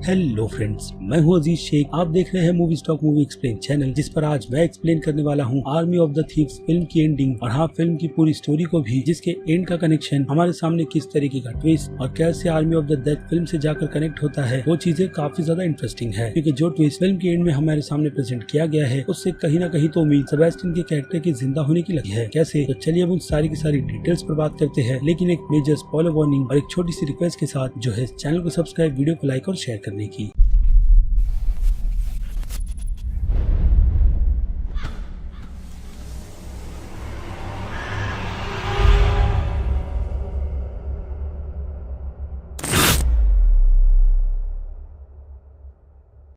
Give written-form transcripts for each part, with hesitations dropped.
Hello friends, मैं हूं अजीज शेख। आप देख रहे हैं movie stock movie explain channel, जिस पर आज मैं एक्सप्लेन करने वाला हूं army of the thieves film की एंडिंग और हाँ, फिल्म की पूरी स्टोरी को भी, जिसके एंड का कनेक्शन हमारे सामने किस तरीके का ट्विस्ट और कैसे army of the death film से जाकर कनेक्ट होता है। वो चीजें काफी ज्यादा इंटरेस्टिंग है, क्योंकि जो ट्विस्ट फिल्म के एंड में हमारे सामने प्रेजेंट किया गया है उससे कहीं ना कहीं तो उम्मीद सेबेस्टियन के कैरेक्टर की जिंदा होने की लगी है। कैसे, तो चलिए अब उन सारी की सारी डिटेल्स पर बात करते हैं, लेकिन एक मेजर स्पॉइलर वार्निंग और एक छोटी सी रिक्वेस्ट के साथ, जो है चैनल को सब्सक्राइब, वीडियो को लाइक और शेयर करने की।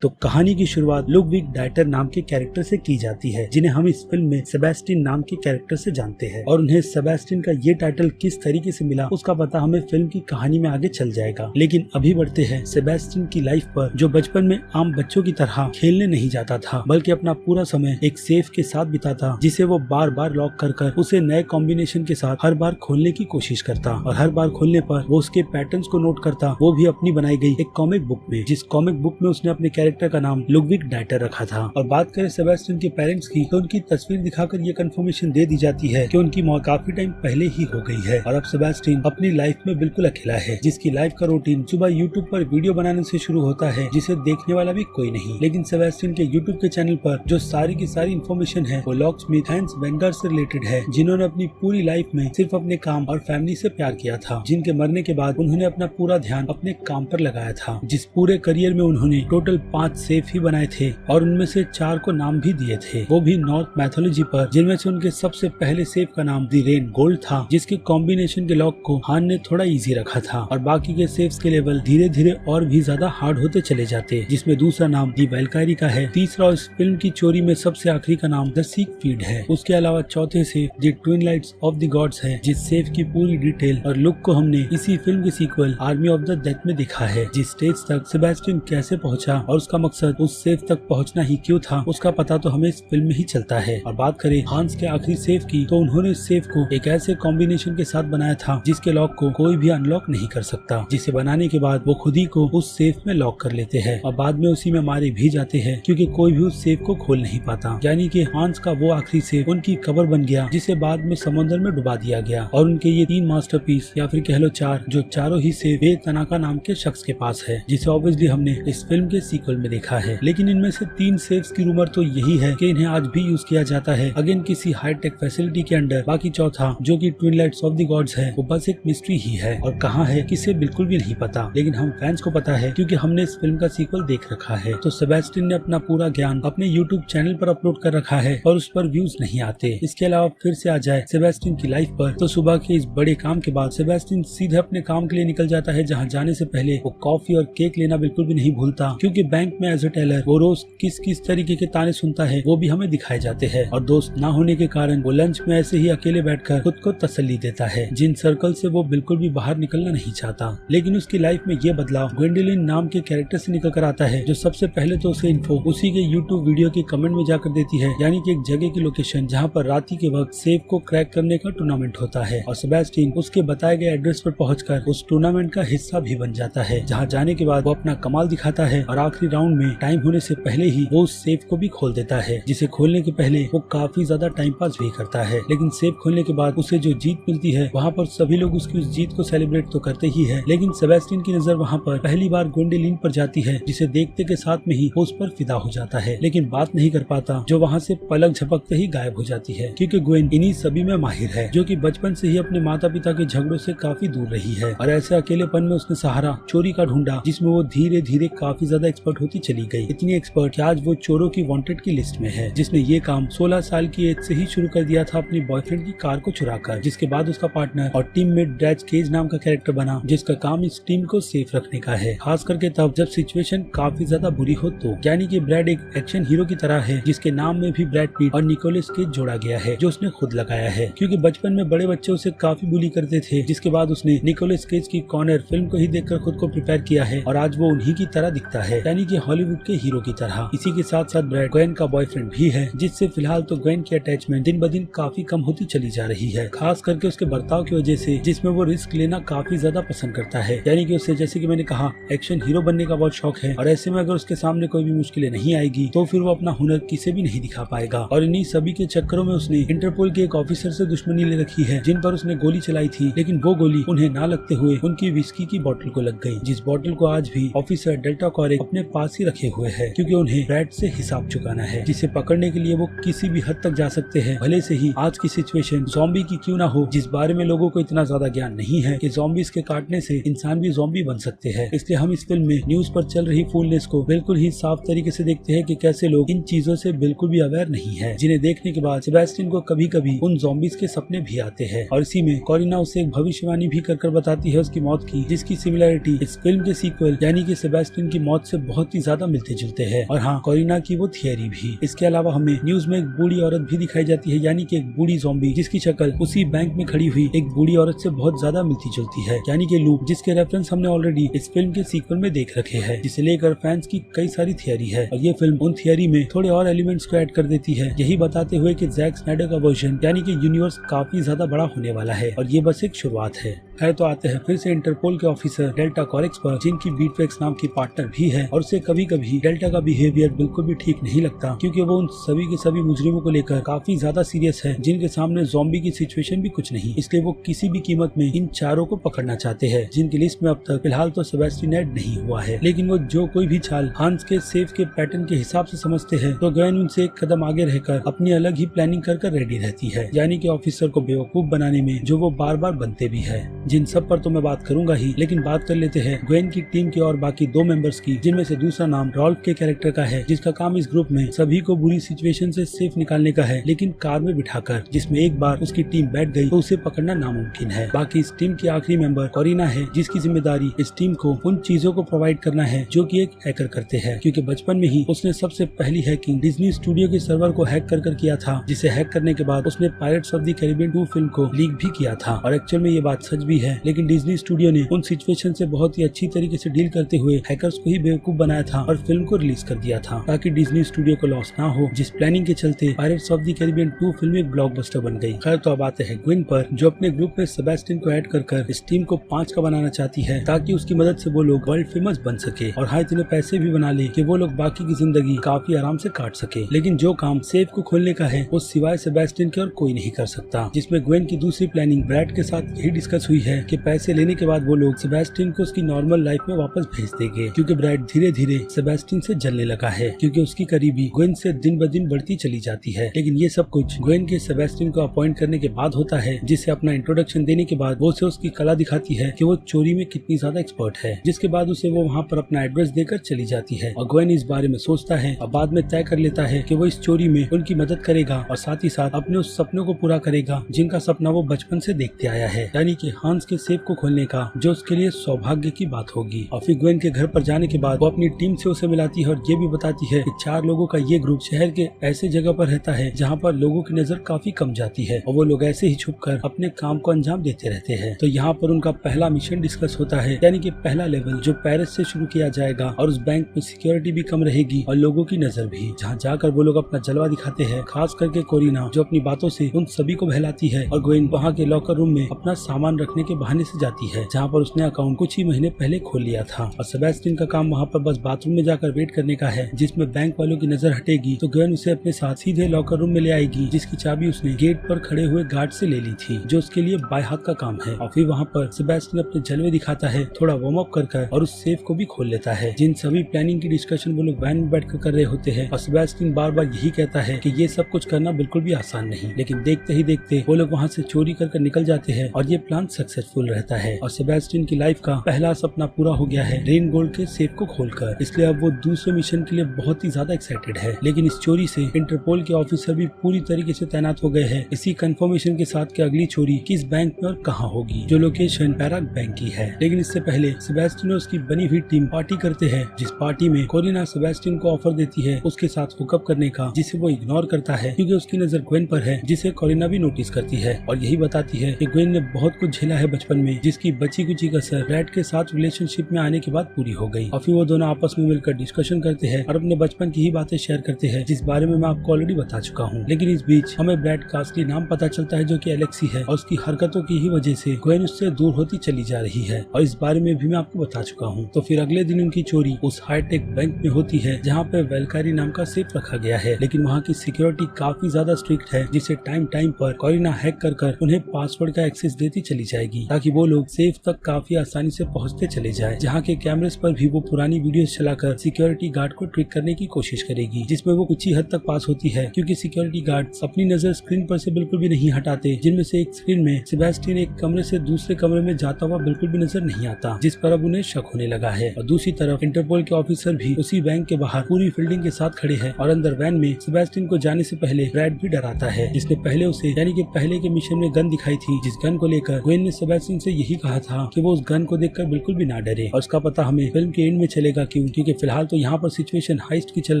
तो कहानी की शुरुआत लुडविग डाइटर नाम के कैरेक्टर से की जाती है, जिन्हें हम इस फिल्म में सेबेस्टियन नाम के कैरेक्टर से जानते हैं। और उन्हें सेबेस्टियन का ये टाइटल किस तरीके से मिला उसका पता हमें फिल्म की कहानी में आगे चल जाएगा। लेकिन अभी बढ़ते हैं सेबेस्टियन की लाइफ पर, जो बचपन में आम बच्चों की तरह खेलने नहीं जाता था, बल्कि अपना पूरा समय एक सेफ के साथ बिताता, जिसे वो बार बार लॉक कर उसे नए कॉम्बिनेशन के साथ हर बार खोलने की कोशिश करता। और हर बार खोलने पर वो उसके पैटर्न्स को नोट करता, वो भी अपनी बनाई गई एक कॉमिक बुक में, जिस कॉमिक बुक में उसने अपने कैरेक्टर का नाम लुडविग डाइटर रखा था। और बात करें सेबेस्टियन के पेरेंट्स की, तो उनकी तस्वीर दिखाकर ये कंफर्मेशन दे दी जाती है कि उनकी मौत काफी टाइम पहले ही हो गई है और अब सेबेस्टियन अपनी लाइफ में बिल्कुल अकेला है, जिसकी लाइफ का रूटीन सुबह यूट्यूब पर वीडियो बनाने से शुरू होता है, जिसे देखने वाला भी कोई नहीं। लेकिन सेबेस्टियन के यूट्यूब के चैनल पर जो सारी की सारी इन्फॉर्मेशन है वो लॉकस्मिथ हैंस वेंगर से रिलेटेड है, जिन्होंने अपनी पूरी लाइफ में सिर्फ अपने काम और फैमिली से प्यार किया था, जिनके मरने के बाद उन्होंने अपना पूरा ध्यान अपने काम पर लगाया था। जिस पूरे करियर में उन्होंने टोटल 5 सेफ ही बनाए थे और उनमें से 4 को नाम भी दिए थे, वो भी नॉर्थ मैथोलॉजी पर, जिनमें से उनके सबसे पहले सेफ का नाम द रेन गोल्ड था, जिसके कॉम्बिनेशन के लॉक को हान ने थोड़ा इजी रखा था। और बाकी के सेफ्स के लेवल धीरे धीरे और भी ज्यादा हार्ड होते चले जाते, जिसमें दूसरा नाम दी वेलकारी का है, तीसरा इस फिल्म की चोरी में सबसे आखिरी का नाम द सीक फीड है। उसके अलावा चौथे safe the twin lights off the gods है, जिस सेफ की पूरी डिटेल और लुक को हमने इसी फिल्म की sequel Army of the Death में देखा है। जिस स्टेज तक सेबेस्टियन कैसे पहुंचा और उसका मकसद उस सेफ तक पहुंचना ही क्यों था, उसका पता तो हमें इस फिल्म में ही चलता है। और बात करें हांस के आखिरी सेफ की, तो उन्होंने इस सेफ को एक ऐसे कॉम्बिनेशन के साथ बनाया था जिसके लॉक को कोई भी अनलॉक नहीं कर सकता, जिसे बनाने के बाद वो खुद ही को उस सेफ में लॉक कर लेते हैं और बाद में उसी में मारे भी जाते हैं, क्योंकि कोई भी उस सेफ को खोल नहीं पाता। यानी कि हांस का वो आखिरी सेफ उनकी कबर बन गया, जिसे बाद में समुद्र में डुबा दिया गया। और उनके ये 3 मास्टरपीस या फिर कह लो 4, जो चारों ही सेफ बे तनाका नाम के शख्स के पास है, जिसे ऑब्वियसली हमने इस फिल्म के सीक्वल में देखा है। लेकिन इनमें से 3 सेफ्स की रूमर तो यही है कि इन्हें आज भी यूज किया जाता है, अगेन किसी हाई टेक फैसिलिटी के अंडर। बाकी चौथा, जो कि twin lights off the gods है, वो बस एक मिस्ट्री ही है और कहाँ है किसे बिल्कुल भी नहीं पता। लेकिन हम फैंस को पता है, क्योंकि हमने इस फिल्म का सीक्वल देख रखा है। तो सेबेस्टियन ने अपना पूरा ज्ञान अपने यूट्यूब चैनल पर अपलोड कर रखा है और उस पर व्यूज नहीं आते। इसके अलावा फिर से आ जाए सेबेस्टियन की लाइफ पर, तो सुबह के इस बड़े काम के बाद सेबेस्टियन सीधे अपने काम के लिए निकल जाता है, जहाँ जाने से पहले वो कॉफी और केक लेना बिल्कुल भी नहीं भूलता, क्योंकि बैंक में एज अ टेलर वो रोज किस तरीके के ताने सुनता है वो भी हमें दिखाए जाते हैं। और दोस्त ना होने के कारण वो लंच में ऐसे ही अकेले बैठकर खुद को तसल्ली देता है, जिन सर्कल से वो बिल्कुल भी बाहर निकलना नहीं चाहता। लेकिन उसकी लाइफ में ये बदलाव ग्वेंडोलिन नाम के कैरेक्टर से निकल कर आता है, जो सबसे पहले तो उसे इन्फो उसी के यूट्यूब वीडियो के कमेंट में जाकर देती है, यानी कि एक जगह की लोकेशन जहाँ पर रात के वक्त सेफ को क्रैक करने का टूर्नामेंट होता है। और सेबेस्टियन उसके बताए गए एड्रेस पर पहुंचकर उस टूर्नामेंट का हिस्सा भी बन जाता है, जहाँ जाने के बाद वो अपना कमाल दिखाता है और आखिरी राउंड में टाइम होने से पहले ही वो उस सेफ को भी खोल देता है, जिसे खोलने के पहले वो काफी ज्यादा टाइम पास भी करता है। लेकिन सेफ खोलने के बाद उसे जो जीत मिलती है, वहाँ पर सभी लोग उसकी उस जीत को सेलिब्रेट तो करते ही है, लेकिन सेबेस्टियन की नजर वहाँ पर पहली बार ग्वेंडोलिन पर जाती है, जिसे देखते के साथ में ही वो उस पर फिदा हो जाता है, लेकिन बात नहीं कर पाता, जो वहाँ से पलक झपकते ही गायब हो जाती है, क्योंकि ग्वेन इन्हीं सभी में माहिर है, जो कि बचपन से ही अपने माता पिता के झगड़ों से काफी दूर रही है। और ऐसे अकेलेपन में उसने सहारा चोरी का ढूंढा, जिसमें वो धीरे धीरे काफी ज्यादा एक्सपर्ट होती चली गई, इतनी एक्सपर्ट कि आज वो चोरों की वांटेड की लिस्ट में है, जिसने ये काम 16 साल की एज से ही शुरू कर दिया था अपनी बॉयफ्रेंड की कार को चुराकर। जिसके बाद उसका पार्टनर और टीम में ड्रैज केज नाम का कैरेक्टर बना, जिसका काम इस टीम को सेफ रखने का है, खास करके तब जब सिचुएशन काफी ज्यादा बुरी हो तो। यानी कि ब्रैड एक एक्शन हीरो की तरह है, जिसके नाम में भी ब्रैड पीट और निकोलस केज जोड़ा गया है, जो उसने खुद लगाया है, क्योंकि बचपन में बड़े बच्चे उसे काफी बुली करते थे। जिसके बाद उसने निकोलस केज की कॉर्नर फिल्म को ही देखकर खुद को प्रिपेयर किया है और आज वो उन्हीं की तरह दिखता है। यानी कि कि हॉलीवुड के हीरो की तरह। इसी के साथ साथ ब्रैड ग्वेन का बॉयफ्रेंड भी है, जिससे फिलहाल तो ग्वेन की अटैचमेंट दिन ब दिन काफी कम होती चली जा रही है, खास करके उसके बर्ताव की वजह से, जिसमें वो रिस्क लेना काफी ज्यादा पसंद करता है। यानी कि उसे, जैसे कि मैंने कहा, एक्शन हीरो बनने का बहुत शौक है और ऐसे में अगर उसके सामने कोई भी मुश्किलें नहीं आएगी तो फिर वो अपना हुनर किसे भी नहीं दिखा पाएगा। और इन्हीं सभी के चक्करों में उसने इंटरपोल के एक ऑफिसर से दुश्मनी ले रखी है, जिन पर उसने गोली चलाई थी, लेकिन वो गोली उन्हें ना लगते हुए उनकी विस्की की बोतल को लग गई, जिस बोतल को आज भी ऑफिसर डेल्टा कॉरेक अपने पास ही रखे हुए है, क्योंकि उन्हें ब्रैड से हिसाब चुकाना है, जिसे पकड़ने के लिए वो किसी भी हद तक जा सकते हैं, भले से ही आज की सिचुएशन ज़ॉम्बी की क्यों ना हो, जिस बारे में लोगों को इतना ज्यादा ज्ञान नहीं है कि ज़ॉम्बीज के काटने से इंसान भी ज़ॉम्बी बन सकते हैं। इसलिए हम इस फिल्म में न्यूज पर चल रही फूलनेस को बिल्कुल ही साफ तरीके से देखते हैं कि कैसे लोग इन चीजों से बिल्कुल भी अवेयर नहीं है, जिन्हें देखने के बाद सेबेस्टियन को कभी कभी उन ज़ॉम्बीज के सपने भी आते हैं। और इसी में कोरिना उसे एक भविष्यवाणी भी कर बताती है उसकी मौत की, जिसकी सिमिलरिटी इस फिल्म के सीक्वल यानी कि सेबेस्टियन की मौत से बहुत ही ज्यादा मिलते जुलते हैं। और हाँ, कोरिना की वो थियरी भी। इसके अलावा हमें न्यूज में एक बूढ़ी औरत भी दिखाई जाती है, यानी कि एक बूढ़ी ज़ॉम्बी, जिसकी शक्ल उसी बैंक में खड़ी हुई एक बूढ़ी औरत से बहुत ज्यादा मिलती जुलती है, यानी कि लूप, जिसके रेफरेंस हमने ऑलरेडी इस फिल्म के सीक्वल में देख रखे हैं, जिसे लेकर फैंस की कई सारी थियरी है। और ये फिल्म उन थियरी में थोड़े और एलिमेंट्स को ऐड कर देती है, यही बताते हुए कि जैक स्नाइडर का वर्जन यानी कि यूनिवर्स काफी ज्यादा बड़ा होने वाला है और ये बस एक शुरुआत है। खैर, तो आते हैं फिर से इंटरपोल के ऑफिसर डेल्टा कॉरेक्स पर, जिनकी बीटवेक्स नाम की पार्टनर भी है और उसे कभी कभी डेल्टा का बिहेवियर बिल्कुल भी ठीक नहीं लगता, क्योंकि वो उन सभी के सभी मुजरिमों को लेकर काफी ज्यादा सीरियस है, जिनके सामने ज़ॉम्बी की सिचुएशन भी कुछ नहीं। इसलिए वो किसी भी कीमत में इन चारों को पकड़ना चाहते हैं, जिनकी लिस्ट में अब तक फिलहाल तो सेबेस्टियन ऐड नहीं हुआ है। लेकिन वो जो कोई भी चाल हांस के सेफ के पैटर्न के हिसाब से समझते हैं, तो ग्वेन उनसे एक कदम आगे रहकर अपनी अलग ही प्लानिंग कर रेडी रहती है, यानी कि ऑफिसर को बेवकूफ बनाने में, जो वो बार बार बनते भी है। जिन सब पर तो मैं बात करूंगा ही, लेकिन बात कर लेते हैं ग्वेन की टीम के और बाकी 2 मेंबर्स की, जिनमें से दूसरा नाम रॉल्फ के कैरेक्टर का है, जिसका काम इस ग्रुप में सभी को बुरी सिचुएशन से सेफ निकालने का है, लेकिन कार में बिठाकर, जिसमें एक बार उसकी टीम बैठ गई तो उसे पकड़ना नामुमकिन है। बाकी इस टीम की आखिरी मेंबर कोरिना है, जिसकी जिम्मेदारी इस टीम को उन चीजों को प्रोवाइड करना है जो कि एक हैकर करते हैं, क्योंकि बचपन में ही उसने सबसे पहली हैकिंग डिज्नी स्टूडियो के सर्वर को हैक कर किया था, जिसे हैक करने के बाद उसने pirates of the Caribbean 2 film को लीक भी किया था। और एक्चुअल में ये बात सच भी है, लेकिन डिज्नी स्टूडियो ने उन सिचुएशन से बहुत ही अच्छी तरीके से डील करते हुए हैकर्स को ही बेवकूफ बनाया था और फिल्म को रिलीज कर दिया था, ताकि डिज्नी स्टूडियो को लॉस ना हो, जिस प्लानिंग के चलते pirates of the Caribbean 2 film एक ब्लॉकबस्टर बन गई। खैर, तो अब आते हैं ग्वेन पर, जो अपने ग्रुप में सेबेस्टियन को ऐड कर इस टीम को 5 का बनाना चाहती है, ताकि उसकी मदद से वो लोग वर्ल्ड फेमस बन सके और हाँ, इतने पैसे भी बना ले कि वो लोग बाकी की जिंदगी काफी आराम से काट सके। लेकिन जो काम सेफ को खोलने का है, वो सिवाय सेबेस्टियन के और कोई नहीं कर सकता, जिसमें ग्वेन की दूसरी प्लानिंग ब्रैड के साथ यही डिस्कस हुई है कि पैसे लेने के बाद वो लोग सेबेस्टियन को उसकी नॉर्मल लाइफ में वापस भेज देंगे, क्योंकि ब्रैड धीरे धीरे सेबेस्टियन से जलने लगा है, क्योंकि उसकी करीबी ग्वेन से दिन ब दिन बढ़ती चली जाती है। लेकिन ये सब कुछ ग्वेन के सेबेस्टियन को अपॉइंट करने के बाद होता है, जिसे अपना इंट्रोडक्शन देने के बाद वो उसे उसकी कला दिखाती है कि वो चोरी में कितनी ज्यादा एक्सपर्ट है, जिसके बाद उसे वो वहाँ पर अपना एड्रेस देकर चली जाती है। और ग्वेन इस बारे में सोचता है और बाद में तय कर लेता है कि वो इस चोरी में उनकी मदद करेगा और साथ ही साथ अपने उस सपनों को पूरा करेगा, जिनका सपना वो बचपन से देखते आया है, यानी कि हांस के सेफ को खोलने का, जो उसके लिए सौभाग्य की बात होगी। और फिर ग्वेन के घर पर जाने के बाद वो अपनी टीम से उसे मिलाती है और ये भी बताती है कि 4 लोगों का ये ग्रुप शहर के ऐसे जगह पर रहता है जहाँ पर लोगों की नजर काफी कम जाती है और वो लोग ऐसे ही छुपकर अपने काम को अंजाम देते रहते हैं। तो यहाँ पर उनका पहला मिशन डिस्कस होता है, यानी कि पहला लेवल जो पेरिस से शुरू किया जाएगा और उस बैंक में सिक्योरिटी भी कम रहेगी और लोगों की नजर भी, जहाँ जाकर वो लोग अपना जलवा दिखाते हैं, खास करके कोरिना, जो अपनी बातों से उन सभी को बहलाती है। और ग्वेन वहाँ के लॉकर रूम में अपना सामान रखने के बहाने से जाती है, जहाँ पर उसने अकाउंट कुछ ही महीने पहले खोल लिया था। और सेबेस्टियन का काम वहाँ पर बस बाथरूम में जाकर वेट करने का है, जिसमें बैंक वालों की नजर हटेगी तो ग्वेन उसे अपने साथ सीधे लॉकर रूम में ले आएगी, जिसकी चाबी उसने गेट पर खड़े हुए गार्ड से ले ली थी, जो उसके लिए बाय हाथ का काम है। और फिर वहाँ पर सेबेस्टियन अपने जलवे दिखाता है, थोड़ा वार्म अप कर और उस सेफ को भी खोल लेता है। जिन सभी प्लानिंग की डिस्कशन वो लोग वैन में बैठकर कर रहे होते हैं और सेबेस्टियन बार बार यही कहता है कि ये सब कुछ करना बिल्कुल भी आसान नहीं, लेकिन देखते ही देखते वो लोग वहाँ से चोरी कर निकल जाते हैं और ये प्लान सक्सेसफुल रहता है। और सेबेस्टियन की लाइफ का पहला सपना पूरा हो गया है रेन गोल्ड के सेफ को खोलकर, इसलिए अब वो दूसरे मिशन के लिए बहुत ही ज्यादा एक्साइटेड है। लेकिन इस चोरी से इंटरपोल के ऑफिसर भी पूरी तरीके से तैनात हो गए हैं, इसी कंफर्मेशन के साथ कि अगली चोरी किस बैंक में और कहाँ होगी, जो लोकेशन पैराक बैंक की है। लेकिन इससे पहले सेबेस्टियन और उसकी बनी हुई टीम पार्टी करते हैं, जिस पार्टी में कोरिना सेबेस्टियन को ऑफर देती है उसके साथ हुकअप करने का, जिसे वो इग्नोर करता है क्योंकि उसकी नजर ग्वेन पर है, जिसे कोरिना भी नोटिस करती है और यही बताती है कि ग्वेन ने बहुत कुछ झेला है है बचपन में, जिसकी बची कुची कसर ब्रैड के साथ रिलेशनशिप में आने के बाद पूरी हो गई। और फिर वो दोनों आपस में मिलकर डिस्कशन करते हैं और अपने बचपन की ही बातें शेयर करते हैं, जिस बारे में मैं आपको ऑलरेडी बता चुका हूँ। लेकिन इस बीच हमें ब्रैड का असली नाम पता चलता है, जो कि एलेक्सी है, और उसकी हरकतों की ही वजह से ग्वेन उससे दूर होती चली जा रही है, और इस बारे में भी मैं आपको बता चुका हूँ। तो फिर अगले दिन उनकी चोरी उस हाईटेक बैंक में होती है, जहाँ पे वेलकारी नाम का सेफ रखा गया है। लेकिन वहाँ की सिक्योरिटी काफी ज्यादा स्ट्रिक्ट है, जिसे टाइम टाइम पर कोरिना हैक कर उन्हें पासवर्ड का एक्सेस देती चली जाएगी, ताकि वो लोग सेफ तक काफी आसानी से पहुँचते चले जाए। जहाँ के कैमरेस पर भी वो पुरानी वीडियो चलाकर सिक्योरिटी गार्ड को ट्रिक करने की कोशिश करेगी, जिसमें वो कुछ ही हद तक पास होती है, क्योंकि सिक्योरिटी गार्ड अपनी नजर स्क्रीन पर से बिल्कुल भी नहीं हटाते, जिनमें से एक स्क्रीन में सेबेस्टियन एक कमरे से दूसरे कमरे में जाता हुआ बिल्कुल भी नजर नहीं आता, जिस पर अब उन्हें शक होने लगा है। और दूसरी तरफ इंटरपोल के ऑफिसर भी उसी बैंक के बाहर पूरी फील्डिंग के साथ खड़े हैं, और अंदर वैन में सेबेस्टियन को जाने से पहले ब्रैड भी डराता है, जिसने पहले उसे यानी कि पहले के मिशन में गन दिखाई थी, जिस गन को लेकर ग्वेन ने सेबेस्टियन से यही कहा था कि वो उस गन को देखकर बिल्कुल भी ना डरे। और उसका पता हमें फिल्म के एंड में चलेगा, क्योंकि फिलहाल तो यहाँ पर सिचुएशन हाइस्ट की चल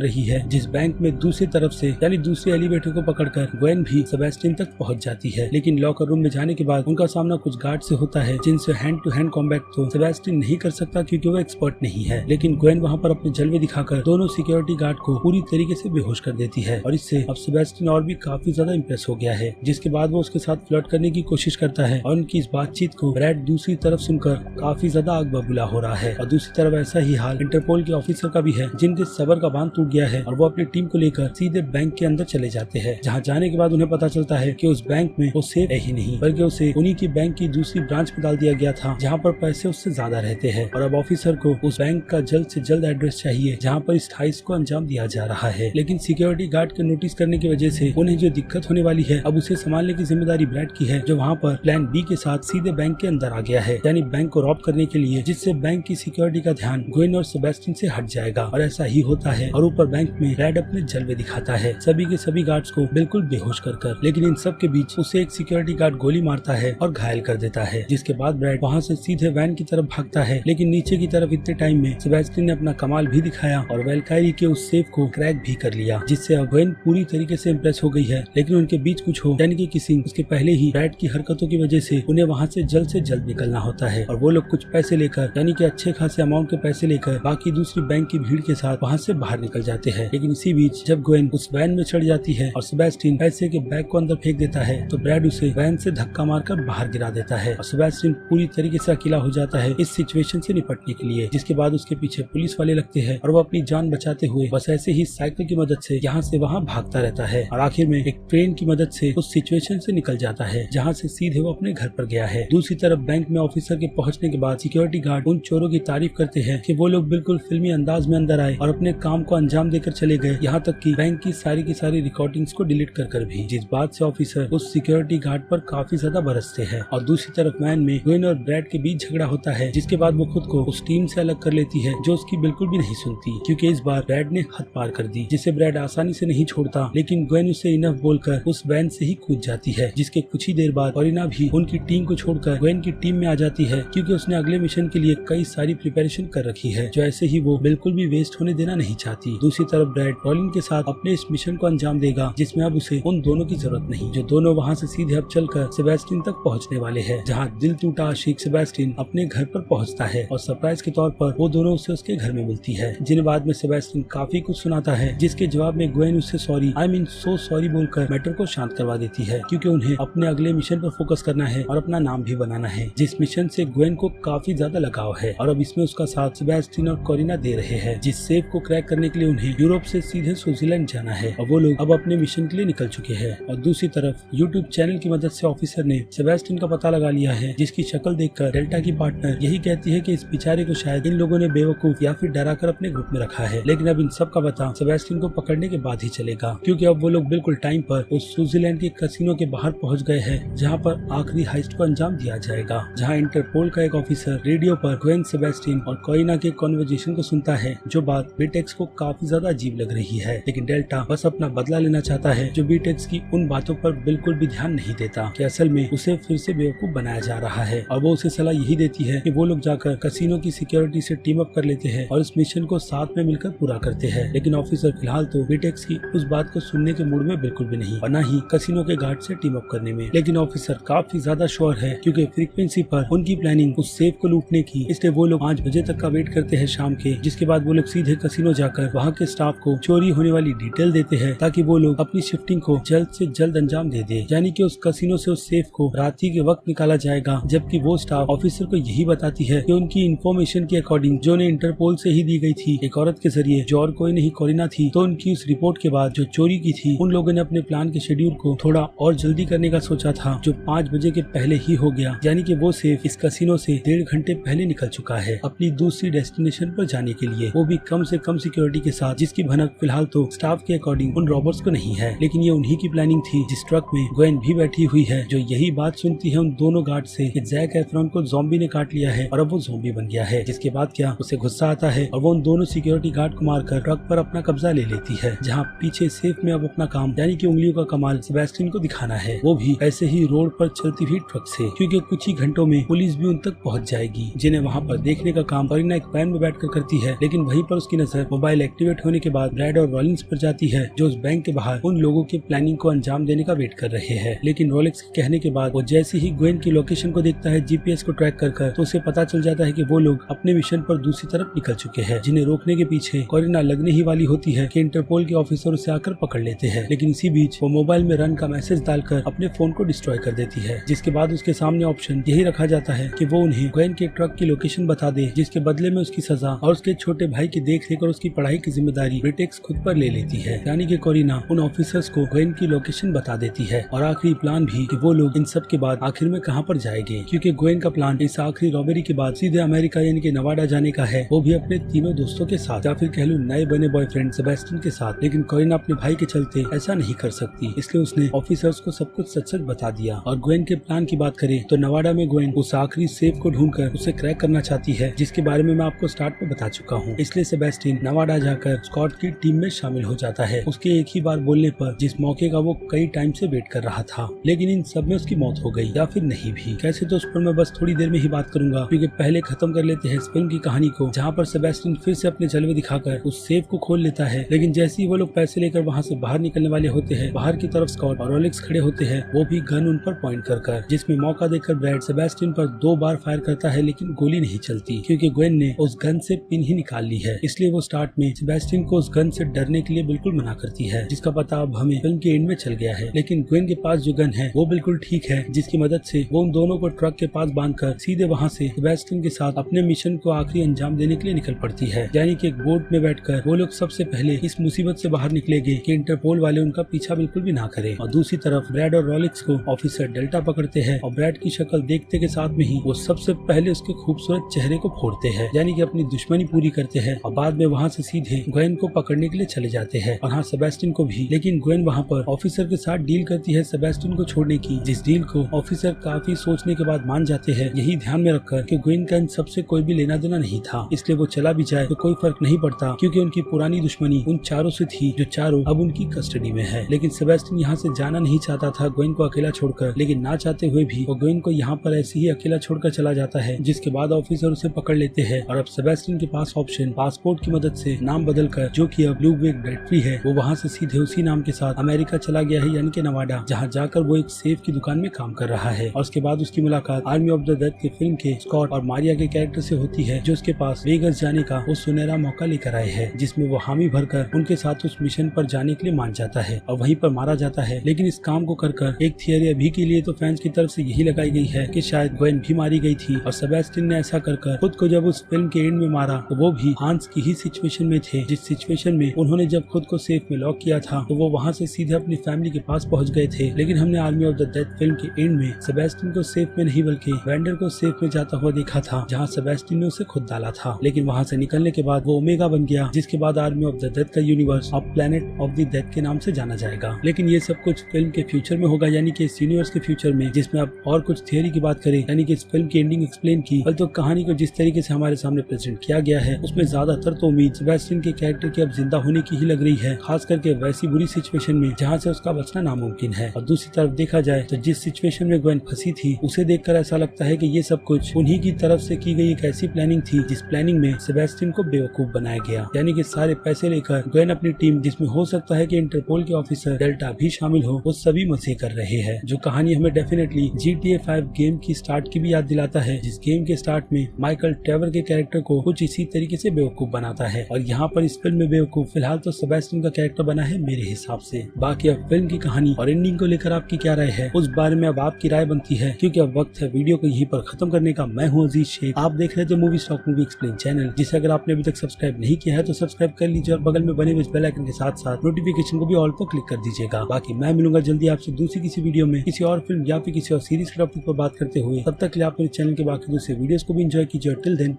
रही है, जिस बैंक में दूसरी तरफ से यानी दूसरे एलिवेटर को पकड़कर ग्वेन भी सेबेस्टियन तक पहुंच जाती है। लेकिन लॉकर रूम में जाने के बाद उनका सामना कुछ गार्ड से होता है, जिनसे हैंड टू हैंड कॉम्बैट तो सेबेस्टियन नहीं कर सकता, क्योंकि वो एक्सपर्ट नहीं है। लेकिन ग्वेन वहाँ पर अपने जलवे दिखाकर दोनों सिक्योरिटी गार्ड को पूरी तरीके से बेहोश कर देती है, और इससे अब सेबेस्टियन और भी काफी ज्यादा इम्प्रेस हो गया है, जिसके बाद वो उसके साथ फ्लर्ट करने की कोशिश करता है। और उनकी इस बातचीत को ब्रैड दूसरी तरफ सुनकर काफी ज्यादा आग बबूला हो रहा है। और दूसरी तरफ ऐसा ही हाल इंटरपोल के ऑफिसर का भी है, जिनके सबर का बांध टूट गया है, और वो अपनी टीम को लेकर सीधे बैंक के अंदर चले जाते हैं, जहाँ जाने के बाद उन्हें पता चलता है कि उस बैंक में वो सेफ है ही नहीं, बल्कि उसे उन्हीं की बैंक की दूसरी ब्रांच में डाल दिया गया था, जहाँ पर पैसे उससे ज्यादा रहते हैं। और अब ऑफिसर को उस बैंक का जल्द से जल्द एड्रेस चाहिए, जहाँ पर इस हाइस को अंजाम दिया जा रहा है। लेकिन सिक्योरिटी गार्ड के नोटिस करने की वजह से उन्हें जो दिक्कत होने वाली है, अब उसे संभालने की जिम्मेदारी ब्रैड की है, जो वहाँ पर प्लान बी के साथ सीधे बैंक के अंदर आ गया है, यानी बैंक को रॉब करने के लिए, जिससे बैंक की सिक्योरिटी का ध्यान ग्वेन और सेबेस्टियन से हट जाएगा। और ऐसा ही होता है, और ऊपर बैंक में ब्रैड अपने जलवे दिखाता है, सभी के सभी गार्ड्स को बिल्कुल बेहोश कर। लेकिन इन सब के बीच उसे एक सिक्योरिटी गार्ड गोली मारता है और घायल कर देता है, जिसके बाद ब्रैड वहाँ से सीधे वैन की तरफ भागता है। लेकिन नीचे की तरफ इतने टाइम में सेबेस्टियन ने अपना कमाल भी दिखाया और वेलकारी के उस सेफ को क्रैक भी कर लिया, जिससे अब ग्वेन पूरी तरीके से इम्प्रेस हो गई है। लेकिन उनके बीच कुछ हो यानी कि किसिंग, उसके पहले ही ब्रैड की हरकतों की वजह से उन्हें वहाँ से जल्द निकलना होता है, और वो लोग कुछ पैसे लेकर यानी कि अच्छे खासे अमाउंट के पैसे लेकर बाकी दूसरी बैंक की भीड़ के साथ वहाँ से बाहर निकल जाते हैं। लेकिन इसी बीच जब ग्वेन उस वैन में चढ़ जाती है और सेबेस्टियन पैसे के बैग को अंदर फेंक देता है, तो ब्रैड उसे वैन से धक्का मारकर बाहर गिरा देता है, और सेबेस्टियन पूरी तरीके से अकेला हो जाता है इस सिचुएशन से निपटने के लिए। जिसके बाद उसके पीछे पुलिस वाले लगते हैं, और वो अपनी जान बचाते हुए बस ऐसे ही साइकिल की मदद से यहाँ से वहाँ भागता रहता है, और आखिर में एक ट्रेन की मदद से उस सिचुएशन से निकल जाता है, जहाँ से सीधे वो अपने घर पर गया है। दूसरी तरफ बैंक में ऑफिसर के पहुँचने के बाद सिक्योरिटी गार्ड उन चोरों की तारीफ करते हैं कि वो लोग बिल्कुल फिल्मी अंदाज में अंदर आए और अपने काम को अंजाम देकर चले गए, यहाँ तक कि बैंक की सारी रिकॉर्डिंग्स को डिलीट कर भी, जिस बात से ऑफिसर उस सिक्योरिटी गार्ड पर काफी ज्यादा बरसते हैं। और दूसरी तरफ वैन में ग्वेन और ब्रैड के बीच झगड़ा होता है, जिसके बाद वो खुद को उस टीम से अलग कर लेती है, जो उसकी बिल्कुल भी नहीं सुनती, क्योंकि इस बार ब्रैड ने हद पार कर दी, जिसे ब्रैड आसानी से नहीं छोड़ता। लेकिन ग्वेन उसे इनफ बोलकर उस वैन से ही कूद जाती है, जिसके कुछ ही देर बाद कोरिना भी उनकी टीम को छोड़कर ग्वेन की टीम में आ जाती है, क्योंकि उसने अगले मिशन के लिए कई सारी प्रिपरेशन कर रखी है, जो ऐसे ही वो बिल्कुल भी वेस्ट होने देना नहीं चाहती। दूसरी तरफ ब्रैड रॉलिन के साथ अपने इस मिशन को अंजाम देगा, जिसमें अब उसे उन दोनों की जरूरत नहीं, जो दोनों वहाँ से सीधे अब चलकर सेबेस्टियन तक पहुँचने वाले हैं, जहाँ दिल टूटा आशिक सेबेस्टियन अपने घर पर पहुँचता है, और सरप्राइज के तौर पर वो दोनों उसे उसके घर में मिलती है, जिन्हें बाद में सेबेस्टियन काफी कुछ सुनाता है, जिसके जवाब में ग्वेन उसे सॉरी सो सॉरी बोलकर मैटर को शांत करवा देती है, क्योंकि उन्हें अपने अगले मिशन पर फोकस करना है और अपना नाम भी बनाना है, जिस मिशन से ग्वेन को काफी ज्यादा लगाव है। और अब इसमें उसका साथ सेबेस्टियन और कोरिना दे रहे हैं, जिस सेफ को क्रैक करने के लिए उन्हें यूरोप से सीधे स्विट्जरलैंड जाना है, और वो लोग अब अपने मिशन के लिए निकल चुके हैं। और दूसरी तरफ यूट्यूब चैनल की मदद से ऑफिसर ने सेबेस्टियन का पता लगा लिया है, जिसकी शक्ल देखकर डेल्टा की पार्टनर यही कहती है कि इस बेचारे को शायद इन लोगों ने बेवकूफ या फिर डरा कर अपने ग्रुप में रखा है। लेकिन अब इन सब का पता सेबेस्टियन को पकड़ने के बाद ही चलेगा, क्योंकि अब वो लोग बिल्कुल टाइम पर उस स्विट्जरलैंड के कैसीनो के बाहर पहुंच गए हैं, जहां पर आखिरी हाइस्ट को अंजाम दिया जाएगा, जहां इंटरपोल का एक ऑफिसर रेडियो पर ग्वेन, सेबेस्टियन और कोरिना के कॉन्वर्जेशन को सुनता है, जो बात बीटेक्स को काफी ज्यादा अजीब लग रही है। लेकिन डेल्टा बस अपना बदला लेना चाहता है, जो बीटेक्स की उन बातों पर बिल्कुल भी ध्यान नहीं देता कि असल में उसे फिर से बेवकूफ बनाया जा रहा है। और वो उसे सलाह यही देती है कि वो लोग जाकर कैसीनो की सिक्योरिटी से टीम अप कर लेते हैं और इस मिशन को साथ में मिलकर पूरा करते हैं। लेकिन ऑफिसर फिलहाल तो बीटेक्स की उस बात को सुनने के मूड में बिल्कुल भी नहीं, और न ही कैसीनो के गार्ड से टीम अप करने में। लेकिन ऑफिसर काफी ज्यादा श्योर है क्योंकि फ्रीक्वेंसी पर उनकी प्लानिंग उस सेफ को लूटने की, इसलिए वो लोग 5 बजे तक का वेट करते हैं शाम के, जिसके बाद वो लोग सीधे कसिनो जाकर वहाँ के स्टाफ को चोरी होने वाली डिटेल देते हैं ताकि वो लोग अपनी शिफ्टिंग को जल्द से जल्द अंजाम दे दे। यानी कि उस कसिनो से उस सेफ को रात ही के वक्त निकाला जाएगा, जबकि वो स्टाफ ऑफिसर को यही बताती है कि उनकी इन्फॉर्मेशन के अकॉर्डिंग जो उन्हें इंटरपोल से ही दी गई थी एक औरत के जरिए, जो और कोई नहीं कोरिना थी, तो उनकी उस रिपोर्ट के बाद जो चोरी की थी उन लोगों ने अपने प्लान के शेड्यूल को थोड़ा और जल्दी करने का सोचा था, जो 5 बजे के पहले ही हो गया। यानी कि वो सेफ इस कसिनो से 1.5 घंटे पहले निकल चुका है अपनी दूसरी डेस्टिनेशन पर जाने के लिए, वो भी कम से कम सिक्योरिटी के साथ, जिसकी भनक फिलहाल तो स्टाफ के अकॉर्डिंग उन रॉबर्ट्स को नहीं है, लेकिन ये उन्हीं की प्लानिंग थी। जिस ट्रक में ग्वेन भी बैठी हुई है, जो यही बात सुनती है उन दोनों गार्ड से कि जैक एफ्रॉन को ज़ॉम्बी ने काट लिया है और अब वो ज़ॉम्बी बन गया है। जिसके बाद क्या उसे गुस्सा आता है और वो उन दोनों सिक्योरिटी गार्ड को मारकर ट्रक पर अपना कब्जा ले लेती है, जहाँ पीछे सेफ में अब अपना काम यानी कि उंगलियों का कमाल सेबेस्टियन को दिखाना है, वो भी ऐसे ही रोड पर चलती हुई ट्रक से, क्योंकि कुछ ही घंटों में पुलिस भी उन तक पहुंच जाएगी, जिन्हें वहाँ पर देखने का काम कोरिना एक वैन में बैठकर करती है। लेकिन वहीं पर उसकी नजर मोबाइल एक्टिवेट होने के बाद ब्रैड और रॉलिंस पर जाती है, जो उस बैंक के बाहर उन लोगों की प्लानिंग को अंजाम देने का वेट कर रहे हैं। लेकिन रोलेक्स के कहने के बाद वो जैसे ही ग्वेन की लोकेशन को देखता है जीपीएस को ट्रैक कर, तो उसे पता चल जाता है कि वो लोग अपने मिशन पर दूसरी तरफ निकल चुके हैं, जिन्हें रोकने के पीछे कोरिना लगने ही वाली होती है कि इंटरपोल के ऑफिसर उसे आकर पकड़ लेते हैं। लेकिन इसी बीच वो मोबाइल में रन का मैसेज डालकर अपने फोन को डिस्ट्रॉय कर देती है, जिसके बाद उसके सामने ऑप्शन यही रखा जाता है कि वो उन्हें ग्वेन के ट्रक की लोकेशन बता दे, जिसके बदले में उसकी सजा और उसके छोटे भाई की देख-रेख और उसकी पढ़ाई की जिम्मेदारी ब्रिटेक्स खुद पर ले लेती है। यानी कि कोरिना उन ऑफिसर्स को ग्वेन की लोकेशन बता देती है और आखिरी प्लान भी कि वो लोग इन सब के बाद आखिर में कहां पर जाएंगे, क्योंकि ग्वेन का प्लान इस आखिरी रॉबरी के बाद सीधे अमेरिका यानी कि नवाडा जाने का है, वो भी अपने तीनों दोस्तों के साथ, या फिर कह लूं नए बने बॉयफ्रेंड सेबेस्टियन के साथ। लेकिन कोरिना अपने भाई के चलते ऐसा नहीं कर सकती, इसलिए उसने ऑफिसर्स को सब कुछ सच सच बता दिया। और ग्वेन के प्लान की बात करें तो नवाडा में ग्वेन उस आखिरी सेफ को ढूंढकर उसे क्रैक करना चाहती है, जिसके बारे में मैं आपको स्टार्ट में बता चुका हूँ। इसलिए सेबेस्टियन नवाडा जाकर स्कॉट की टीम में शामिल हो जाता है, उसके एक ही बार बोलने पर, जिस मौके का वो कई टाइम से वेट कर रहा था। लेकिन इन सब में उसकी मौत हो गई, या फिर नहीं भी, कैसे तो उस पर मैं बस थोड़ी देर में ही बात करूंगा, क्योंकि पहले खत्म कर लेते हैं इस फिल्म की कहानी को, जहाँ पर सेबेस्टियन फिर से अपने जलवे दिखाकर उस सेफ को खोल लेता है। लेकिन जैसे ही वो लोग पैसे लेकर वहाँ से बाहर निकलने वाले होते हैं, बाहर की तरफ स्कॉट और रोलेक्स खड़े होते हैं, वो भी गन उन पर पॉइंट कर, जिसमें मौका देकर ब्रैड सेबेस्टियन पर 2 बार फायर करता है, लेकिन गोली नहीं चलती, क्योंकि ग्वेन ने उस गन से पिन ही निकाल ली है। इसलिए वो स्टार्ट में सेबेस्टियन को उस गन से डरने के लिए बिल्कुल मना करती है, जिसका पता अब हमें फिल्म के एंड में चल गया है। लेकिन ग्वेन के पास जो गन है वो बिल्कुल ठीक है, जिसकी मदद से वो उन दोनों को ट्रक के पास बांधकर सीधे वहाँ से सेबेस्टियन के साथ अपने मिशन को आखिरी अंजाम देने के लिए निकल पड़ती है। यानी कि एक बोट में बैठकर वो लोग सबसे पहले इस मुसीबत से बाहर निकलेंगे कि इंटरपोल वाले उनका पीछा बिल्कुल भी ना करें। और दूसरी तरफ ब्रैड और रोलेक्स को ऑफिसर डेल्टा पकड़ते हैं और ब्रैड की शक्ल देखते के साथ में ही वो सबसे पहले उसके खूबसूरत चेहरे को फोड़ते हैं, यानी कि अपनी दुश्मनी पूरी करते हैं, और बाद में वहाँ से सीधे ग्वेन को पकड़ने के लिए चले जाते हैं, और हाँ सेबेस्टियन को भी। लेकिन ग्वेन वहाँ पर ऑफिसर के साथ डील करती है सेबेस्टियन को छोड़ने की, जिस डील को ऑफिसर काफी सोचने के बाद मान जाते हैं, यही ध्यान में रखकर कि ग्वेन का इन सबसे कोई भी लेना देना नहीं था, इसलिए वो चला भी जाए तो कोई फर्क नहीं पड़ता, क्योंकि उनकी पुरानी दुश्मनी उन चारों से थी, जो चारों अब उनकी कस्टडी में है। लेकिन सेबेस्टियन यहाँ से जाना नहीं चाहता था ग्वेन को अकेला छोड़कर, लेकिन ना चाहते हुए भी वो ग्वेन को यहाँ पर ऐसे ही अकेला छोड़कर चला जाता है, जिसके बाद ऑफिसर उसे पकड़ लेते हैं। और अब सेबेस्टियन के पास ऑप्शन पासपोर्ट की मदद से नाम बदलकर, जो कि अब लुडविग डैटरी है, वो वहाँ से सीधे उसी नाम के साथ अमेरिका चला गया है, यानी कि नवाडा, जहाँ जाकर वो एक सेफ की दुकान में काम कर रहा है। और उसके बाद उसकी मुलाकात आर्मी ऑफ द डेड के फिल्म के स्कॉट और मारिया के कैरेक्टर से होती है, जो उसके पास वेगस जाने का वो सुनहरा मौका लेकर आए हैं, जिसमें वो हामी भरकर उनके साथ उस मिशन पर जाने के लिए मान जाता है और वहीं पर मारा जाता है। लेकिन इस काम को कर एक थियरी अभी के लिए तो फैंस की तरफ से यही लगाई गई है कि शायद ग्वेन भी मारी गई थी, और सेबेस्टियन ने ऐसा कर खुद को जब उस फिल्म के एंड में मारा तो वो भी हांस की ही सिचुएशन में थे, जिस सिचुएशन में उन्होंने जब खुद को सेफ में लॉक किया था तो वो वहाँ से सीधे अपनी फैमिली के पास पहुँच गए थे। लेकिन हमने army of the dead film के एंड में सेबेस्टियन को सेफ में नहीं बल्कि वेंडर को सेफ में जाता हुआ देखा था, जहाँ सेबेस्टियन ने उसे खुद डाला था। लेकिन वहाँ से निकलने के बाद वो ओमेगा बन गया, जिसके बाद आर्मी ऑफ द डेड का यूनिवर्स अब प्लेनेट ऑफ द डेड के नाम से जाना जाएगा। लेकिन ये सब कुछ फिल्म के फ्यूचर में होगा, यानी कि इस यूनिवर्स के फ्यूचर में, जिसमें अब और कुछ थियरी की बात करें, यानी कि इस फिल्म की एंडिंग एक्सप्लेन की, तो कहानी को जिस तरीके से हमारे सामने प्रेजेंट किया गया है उसमें ज्यादातर तो उम्मीद सेबेस्टियन के कैरेक्टर की अब जिंदा होने की ही लग रही है, खास करके वैसी बुरी सिचुएशन में जहाँ से उसका बचना नामुमकिन है। और दूसरी तरफ देखा जाए तो जिस सिचुएशन में ग्वेन फंसी थी उसे देखकर ऐसा लगता है कि ये सब कुछ उन्हीं की तरफ से की गई एक ऐसी प्लानिंग थी, जिस प्लानिंग में सेबेस्टियन को बेवकूफ बनाया गया, यानी कि सारे पैसे लेकर ग्वेन अपनी टीम, जिसमें हो सकता है कि इंटरपोल के ऑफिसर डेल्टा भी शामिल हो, वो सभी मजे कर रहे हैं। जो कहानी हमें डेफिनेटली जी GTA 5 गेम की स्टार्ट की भी याद दिलाता है, जिस गेम के स्टार्ट में माइकल ट्रेवर के कैरेक्टर को कुछ इसी तरीके से बेवकूफ बनाता है। और यहाँ पर इस फिल्म में बेवकूफ फिलहाल तो सेबेस्टियन का कैरेक्टर बना है मेरे हिसाब से। बाकी अब फिल्म की कहानी और एंडिंग को लेकर आपकी क्या राय है, उस बारे में अब आपकी राय बनती है, क्योंकि अब वक्त है वीडियो को यहीं पर खत्म करने का। मैं हूँ अजीज शेख, आप देख रहे थे movie stock movie explain channel, जिसे अगर आपने अभी तक सब्सक्राइब नहीं किया है तो सब्सक्राइब कर लीजिए और बगल में बने हुए बेल आइकन के साथ साथ नोटिफिकेशन को भी ऑल पर क्लिक कर दीजिएगा। बाकी मैं मिलूंगा जल्दी आपसे दूसरी किसी वीडियो में किसी और फिल्म या फिर किसी और सीरीज के टॉपिक पर बात करते हुए। तब तक के लिए आप मेरे चैनल के बाकी दूसरे वीडियोस को भी एंजॉय कीजिए। Till then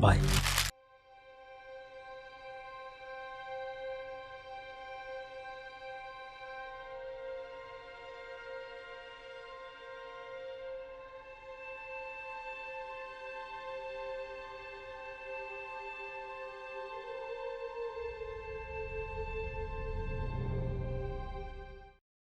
bye.